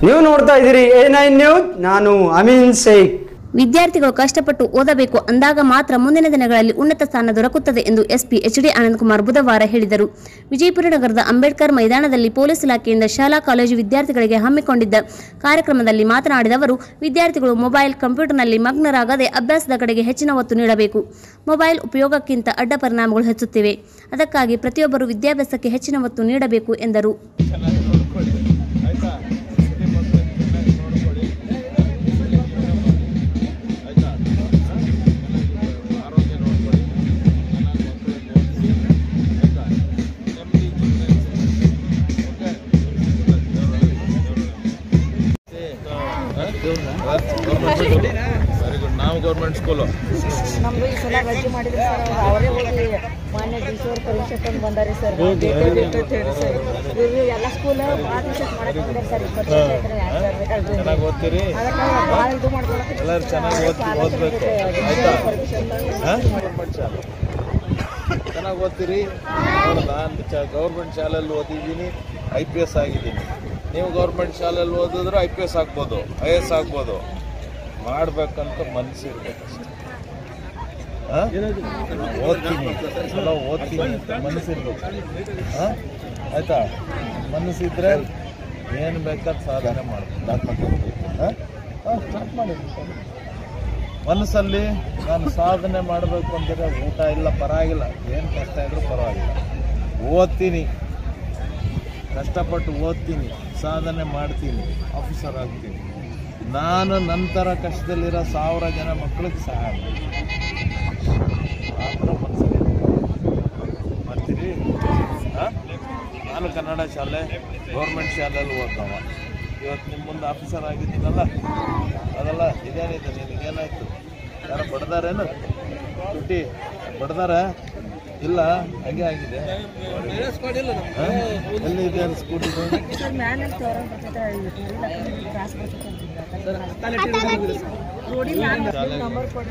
ನೀವು ನೋಡ್ತಾ ಇದ್ದೀರಿ A9 ನ್ಯೂಸ್. ನಾನು ಅಮೀನ್ ಶೇಖ್. ವಿದ್ಯಾರ್ಥಿಗಳು ಕಷ್ಟಪಟ್ಟು ಓದಬೇಕು ಅಂದಾಗ ಮಾತ್ರ ಮುಂದಿನ ದಿನಗಳಲ್ಲಿ ಉನ್ನತ ಸ್ಥಾನ ದೊರಕುತ್ತದೆ ಎಂದು ಎಸ್ಪಿ HD ಆನಂದಕುಮಾರ್ ಬುಧವಾರ ಹೇಳಿದರು. ವಿಜಯಪುರ ನಗರದ ಅಂಬೇಡ್ಕರ್ ಮೈದಾನದಲ್ಲಿ ಪೊಲೀಸ್ ಇಲಾಖೆಯಿಂದ ಶಾಲಾ ಕಾಲೇಜು ವಿದ್ಯಾರ್ಥಿಗಳಿಗೆ ಹಮ್ಮಿಕೊಂಡಿದ್ದ ಕಾರ್ಯಕ್ರಮದಲ್ಲಿ ಮಾತನಾಡಿದ ಅವರು, ವಿದ್ಯಾರ್ಥಿಗಳು ಮೊಬೈಲ್, ಕಂಪ್ಯೂಟರ್ನಲ್ಲಿ ಮಗ್ನರಾಗದೆ ಅಭ್ಯಾಸದ ಕಡೆಗೆ ಹೆಚ್ಚಿನ ಒತ್ತು ನೀಡಬೇಕು. ಮೊಬೈಲ್ ಉಪಯೋಗಕ್ಕಿಂತ ಅಡ್ಡ ಪರಿಣಾಮಗಳು ಹೆಚ್ಚುತ್ತಿವೆ. ಅದಕ್ಕಾಗಿ ಪ್ರತಿಯೊಬ್ಬರು ವಿದ್ಯಾಭ್ಯಾಸಕ್ಕೆ ಹೆಚ್ಚಿನ ಒತ್ತು ನೀಡಬೇಕು ಎಂದರು. Very good. ನಾವು ಗೌರ್ಮೆಂಟ್ ಸ್ಕೂಲು ನಮ್ದು ಈ ಸಲ ರಜೆ ಮಾಡಿದ್ರು ಸರ್. ಅವರೇ ಹೋಗಿ ಮಾನ್ಯ ಡಿಸಿಯವ್ರ ಪರೀಕ್ಷೆ ತಂದು ಬಂದಾರೆ ಸರ್. ಇವರು ಎಲ್ಲ ಸ್ಕೂಲ್ ಭಾಳ ದಿವಸ ಮಾಡಕ್ಕೆ ಬಂದಾರೆ ಸರ್. 20 ಚೆನ್ನಾಗಿ ಓದ್ತೀರಿ, ಭಾಳ ಇದು ಮಾಡ್ಕೊಳಕ್ಕೆ ಎಲ್ಲರೂ ಚೆನ್ನಾಗಿ ಓದಬೇಕು ಆಯ್ತಾ. ಚೆನ್ನಾಗಿ ಓದ್ತೀರಿ. ನಾನು ಗೌರ್ಮೆಂಟ್ ಶಾಲೆಯಲ್ಲಿ ಓದಿದ್ದೀನಿ, IPS ಆಗಿದ್ದೀನಿ. ನೀವು ಗೌರ್ಮೆಂಟ್ ಶಾಲೆಯಲ್ಲಿ ಓದಿದ್ರೆ IPS ಆಗ್ಬೋದು, IAS ಆಗ್ಬೋದು. ಮಾಡ್ಬೇಕಂತ ಮನಸ್ಸಿರ್ಬೇಕಷ್ಟೆ. ಓದ್ತೀನಿ, ಚಲೋ ಓದ್ತೀನಿ ಅಂತ ಮನಸ್ಸಿರ್ಬೇಕು. ಆಯ್ತಾ, ಮನಸ್ಸಿದ್ರೆ ಏನು ಬೇಕಾದ್ರೆ ಸಾಧನೆ ಮಾಡ್ಬೇಕು. ಸ್ಟಾರ್ಟ್ ಮಾಡಿ. ಮನಸ್ಸಲ್ಲಿ ನಾನು ಸಾಧನೆ ಮಾಡಬೇಕು ಅಂದರೆ ಊಟ ಇಲ್ಲ ಪರವಾಗಿಲ್ಲ, ಏನು ಕಷ್ಟ ಇದ್ರೂ ಪರವಾಗಿಲ್ಲ, ಓದ್ತೀನಿ, ಕಷ್ಟಪಟ್ಟು ಓದ್ತೀನಿ, ಸಾಧನೆ ಮಾಡ್ತೀನಿ, ಆಫೀಸರ್ ಆಗ್ತೀನಿ. ನಾನು ನಂತರ ಕಷ್ಟದಲ್ಲಿರೋ 1000 ಜನ ಮಕ್ಕಳಿಗೆ ಸಹಾಯ ಮಾಡ್ತೀನಿ. ನಾನು ಕನ್ನಡ ಶಾಲೆ, ಗೌರ್ಮೆಂಟ್ ಶಾಲೆಯಲ್ಲಿ ಓದ್ದವ. ಇವತ್ತು ನಿಮ್ಮ ಮುಂದೆ ಆಫೀಸರ್ ಆಗಿದ್ದೀನಲ್ಲ, ಅದೆಲ್ಲ ಇದೇನಿದೆ, ನಿನಗೇನಾಯ್ತು? ಯಾರು ಬಡ್ದಾರೇನು? ತುಟಿ ಬಡ್ದಾರ? ಇಲ್ಲ, ಹಂಗೆ ಆಗಿದೆ. ಎಲ್ಲಿದೆ ಅದು ಸ್ಕೂಟಿದು?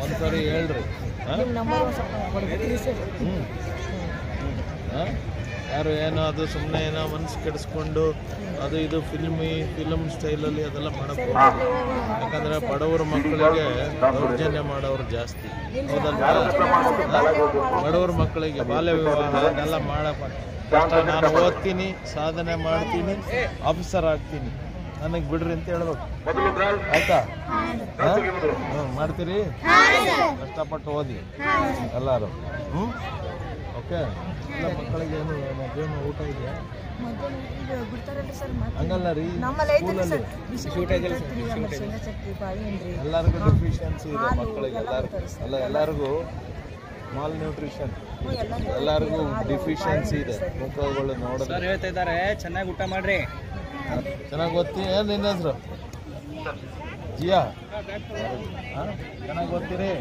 ಒಂದ್ಸರಿ ಹೇಳ್ರಿ. ಯಾರು ಏನೋ ಅದು ಸುಮ್ಮನೆ ಏನೋ ಮನಸ್ಸು ಕೆಡಿಸ್ಕೊಂಡು ಅದು ಇದು ಫಿಲ್ಮ್ ಸ್ಟೈಲಲ್ಲಿ ಅದೆಲ್ಲ ಮಾಡಕ್ಕೆ, ಯಾಕಂದರೆ ಬಡವರ ಮಕ್ಕಳಿಗೆ ದೌರ್ಜನ್ಯ ಮಾಡೋರು ಜಾಸ್ತಿ. ಹೌದಲ್ಲ? ಬಡವರ ಮಕ್ಕಳಿಗೆ ಬಾಲ್ಯ ವಿವಾಹ ಅದೆಲ್ಲ ಮಾಡಕ್ಕೆ. ನಾನು ಓದ್ತೀನಿ, ಸಾಧನೆ ಮಾಡ್ತೀನಿ, ಆಫೀಸರ್ ಆಗ್ತೀನಿ, ನನಗೆ ಬಿಡ್ರಿ ಅಂತ ಹೇಳ್ಬೇಕು. ಆಯ್ತಾ? ಮಾಡ್ತೀರಿ? ಕಷ್ಟಪಟ್ಟು ಓದಿ ಎಲ್ಲರೂ. ಓಕೆ. ಎಲ್ಲ ಮಕ್ಕಳಿಗೆ ಏನು ಊಟ ಇದೆಯಾ? ಹಂಗಲ್ಲ ರೀ, ಎಲ್ಲರಿಗೂ ಡಿಫಿಷಿಯನ್ಸಿ ಇದೆ ಮಕ್ಕಳಿಗೆ. ಎಲ್ಲರಿಗೂ ಮಾಲ್ ನ್ಯೂಟ್ರಿಷನ್, ಎಲ್ಲರಿಗೂ ಡಿಫಿಷಿಯನ್ಸಿ ಇದೆ. ಮುಖಗಳು ನೋಡಿದ್ರೆ ಹೇಳ್ತಾ ಇದ್ದಾರೆ, ಚೆನ್ನಾಗಿ ಊಟ ಮಾಡ್ರಿ, ಚೆನ್ನಾಗಿ ಓದ್ತಿ. ಏನು ನಿನ್ನ ಹೆಸರು? ಜಿಯಾ? ಚೆನ್ನಾಗಿ ಓದ್ತೀರಿ?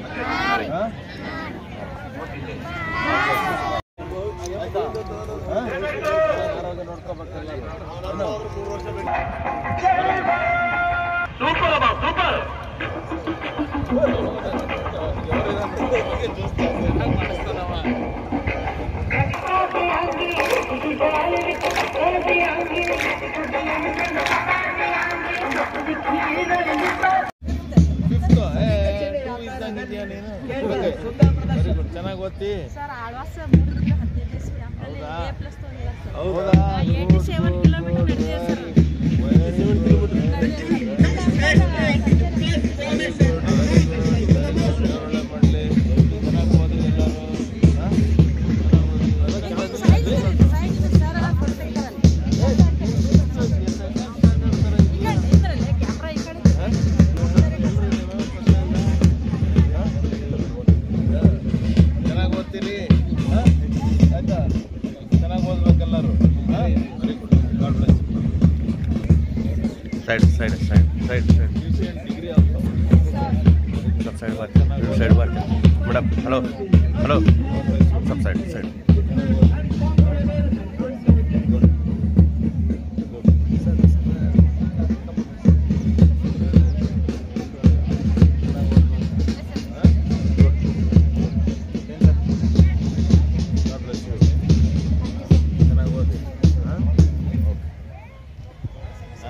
ಆರೋಗ್ಯ ನೋಡ್ಕೋಬೇಕಲ್ಲ. ಚೆನ್ನಾಗಿ ಓದ್ತಿ? ಹೌದಾ? Side. Degree also. Side work. Madam, hello. Side.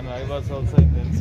I was also in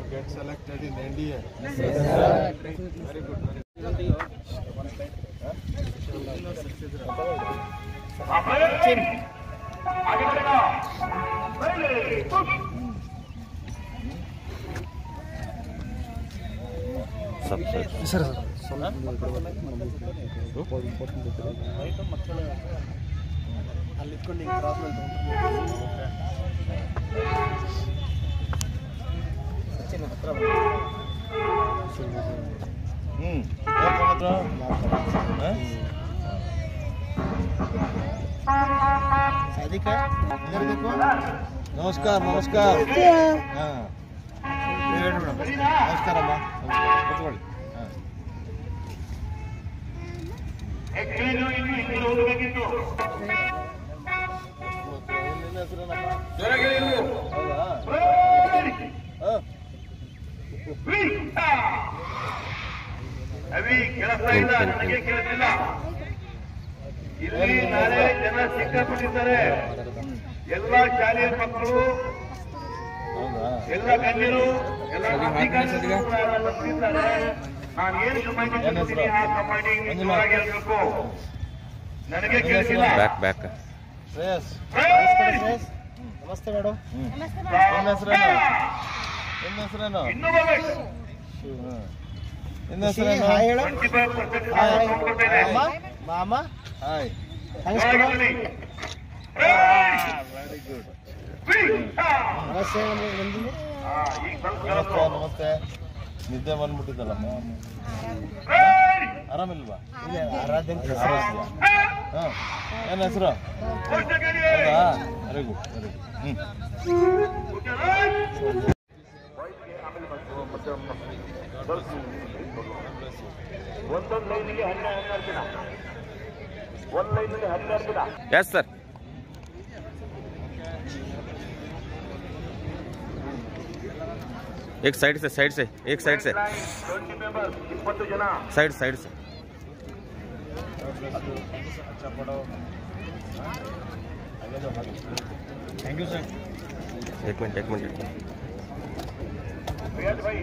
Get selected in NDA. Very good. नमस्कार नमस्कार नमस्कार अम्मा ಅವಿ ಕೆಲಸ ಇಲ್ಲ ನನಗೆ ಕೆಲಸ ಇಲ್ಲ ಇಲ್ಲಿ ನಾಳೆ ಜನ ಸಿಕ್ಕಾಪಟ್ಟಿದ್ದಾರೆ ಎಲ್ಲ ಶಾಲೆಯ ಮಕ್ಕಳು ಎಲ್ಲ ಗಣ್ಯರು ಎಲ್ಲ ಬಂದಿದ್ದಾರೆ ನಾನು ಏನು ಕಮಾಂಡಿಂಗ್ ಆ ಕಮಾಂಡಿಂಗ್ ಜೋರಾಗಿರ್ಬೇಕು ನನಗೆ ಕೆಲಸಿಲ್ಲ ನಮಸ್ತೆ ಮೇಡಮ್ ನಿಮ್ಮ ಹೆಸರೇನು ಇನ್ನೂ ಬರ್ಬೇಕು ನಿಮ್ಮ ಹೆಸರೇನು 25% ಮಾಮ ಹಾಯ್ ವೆರಿ ಗುಡ್ ನಮಸ್ತೆ ನಮಸ್ತೆ ನಿದ್ದೆ ಬಂದ್ಬಿಟ್ಟಿದ್ದಲ್ಲಮ್ಮ ಆರಾಮಿಲ್ವಾ ಹಾಂ ಏನು ಹೆಸರು ಹೌದಾ ವೆರಿ ಗುಡ್ ಒಂದೊಂದು ಲೈನಿಗೆ 12 ದಿನ ಒಂದು ಲೈನಿಗೆ 12 ದಿನ यस सर एक साइड से एक साइड से 20 मेंबर 20 जन साइड से अच्छा पढ़ो थैंक यू सर एक मिनट रियाज भाई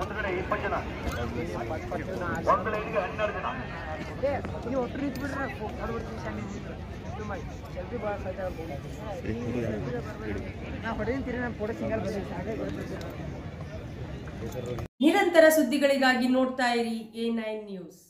ಒಂದು ಕಡೆ 20 ಜನ ಒಂದು ಲೈನಿಗೆ 12 ಜನ ನೀವು ಒಟ್ಟು ರೀತಿ ಬಿಡ್ರೆ ಜಲ್ದಿ ಭಾಳ ನಾ ಹೊಡೆಯುತ್ತೀರಿ ನಾನು ಫೋಟೋ ಸಿಂಗಲ್ ಬಂದಿದ್ದೆ ನಿರಂತರ ಸುದ್ದಿಗಳಿಗಾಗಿ ನೋಡ್ತಾ ಇರಿ A9 ನ್ಯೂಸ್.